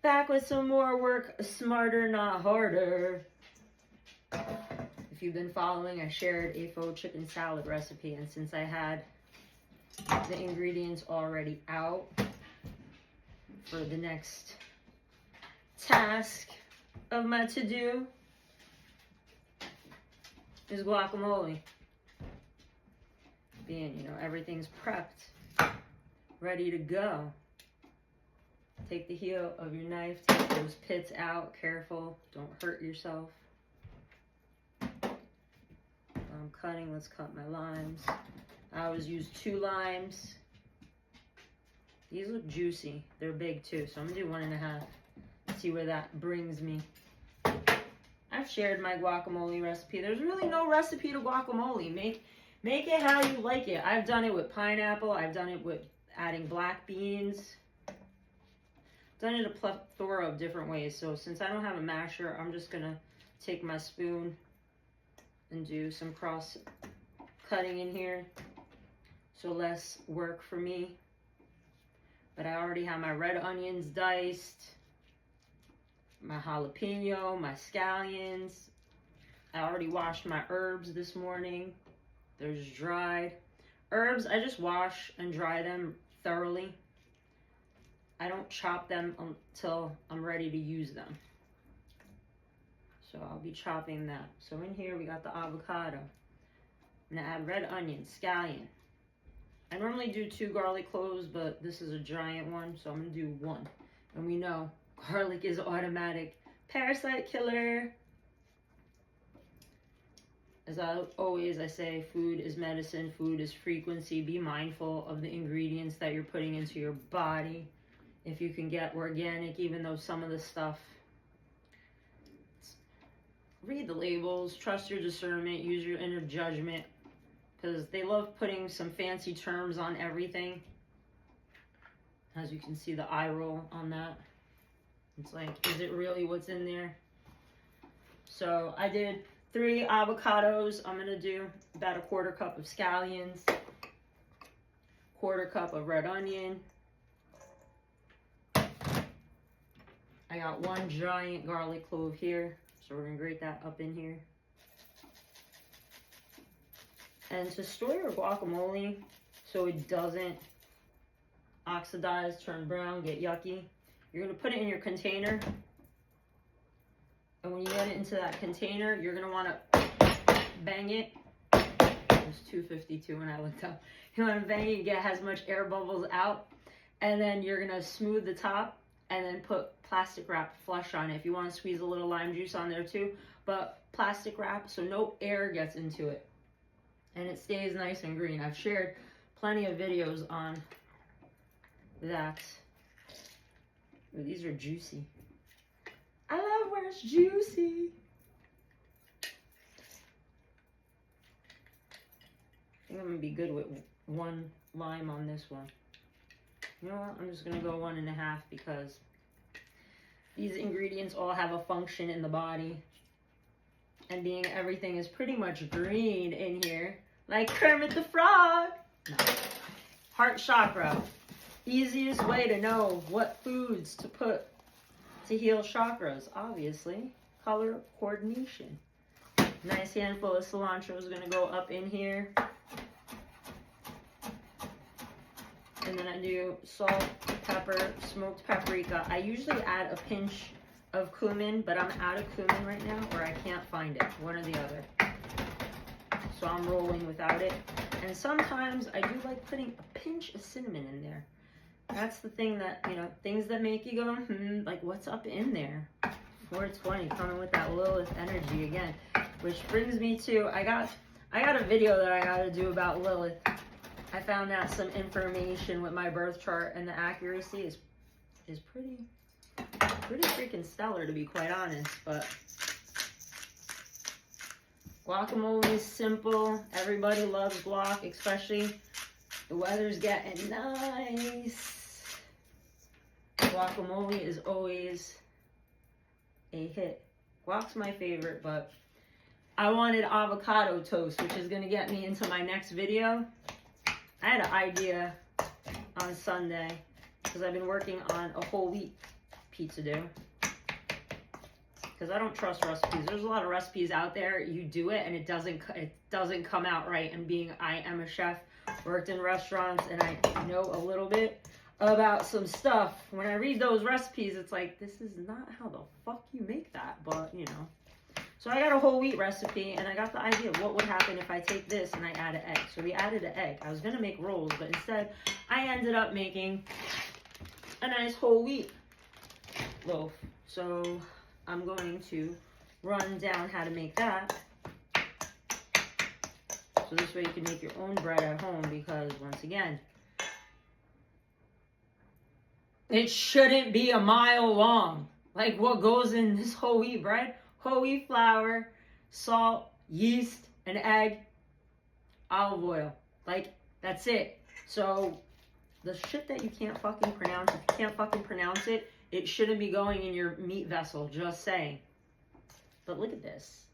Back with some more work, smarter, not harder. If you've been following, I shared a faux chicken salad recipe, and since I had the ingredients already out for the next task of my to-do is guacamole. Being, you know, everything's prepped, ready to go. Take the heel of your knife, take those pits out, careful, don't hurt yourself. I'm cutting, let's cut my limes. I always use 2 limes. These look juicy, they're big too, so I'm gonna do 1.5. See where that brings me. I've shared my guacamole recipe. There's really no recipe to guacamole. Make it how you like it. I've done it with pineapple, I've done it with adding black beans. Done it a plethora of different ways. So since I don't have a masher, I'm just gonna take my spoon and do some cross cutting in here. So less work for me. But I already have my red onions diced, my jalapeno, my scallions. I already washed my herbs this morning. There's dried herbs. I just wash and dry them thoroughly. I don't chop them until I'm ready to use them. So I'll be chopping that. So in here we got the avocado. I'm gonna add red onion, scallion. I normally do 2 garlic cloves, but this is a giant one, so I'm gonna do 1. And we know garlic is automatic parasite killer. As I say, food is medicine, food is frequency. Be mindful of the ingredients that you're putting into your body. If you can get organic, even though some of the stuff, read the labels, trust your discernment, use your inner judgment, because they love putting some fancy terms on everything. As you can see the eye roll on that. It's like, is it really what's in there? So I did 3 avocados. I'm gonna do about a 1/4 cup of scallions, 1/4 cup of red onion. I got 1 giant garlic clove here, so we're gonna grate that up in here. And to store your guacamole so it doesn't oxidize, turn brown, get yucky, you're gonna put it in your container. And when you get it into that container, you're gonna wanna bang it. It was 252 when I looked up. You wanna bang it, get as much air bubbles out, and then you're gonna smooth the top and then put plastic wrap flush on it. If you want to squeeze a little lime juice on there too, but plastic wrap so no air gets into it and it stays nice and green. I've shared plenty of videos on that. Ooh, these are juicy. I love where it's juicy. I think I'm gonna be good with 1 lime on this one. You know what? I'm just gonna go 1.5 because these ingredients all have a function in the body. And being everything is pretty much green in here, like Kermit the Frog. No. Heart chakra. Easiest way to know what foods to put to heal chakras, obviously. Color coordination. Nice handful of cilantro is gonna go up in here. And then I do salt, pepper, smoked paprika. I usually add a pinch of cumin, but I'm out of cumin right now, or I can't find it, one or the other. So I'm rolling without it. And sometimes I do like putting a pinch of cinnamon in there. That's the thing that, you know, things that make you go, like what's up in there? 420, coming with that Lilith energy again. Which brings me to, I got a video that I gotta do about Lilith. I found out some information with my birth chart, and the accuracy is pretty freaking stellar, to be quite honest. But guacamole is simple. Everybody loves guac, especially the weather's getting nice. Guacamole is always a hit. Guac's my favorite, but I wanted avocado toast, which is going to get me into my next video. I had an idea on Sunday because I've been working on a whole wheat pizza do. Because I don't trust recipes. There's a lot of recipes out there. You do it and it doesn't come out right. And I am a chef, worked in restaurants, and I know a little bit about some stuff. When I read those recipes, it's like, this is not how the fuck you make that, but you know. So I got a whole wheat recipe, and I got the idea of what would happen if I take this and I add an egg. So we added an egg. I was gonna make rolls, but instead I ended up making a nice whole wheat loaf. So I'm going to run down how to make that. So this way you can make your own bread at home, because once again, it shouldn't be a mile long. Like what goes in this whole wheat bread? Whole wheat flour, salt, yeast, an egg, olive oil. Like, that's it. So the shit that you can't fucking pronounce, if you can't fucking pronounce it, it shouldn't be going in your meat vessel, just saying. But look at this.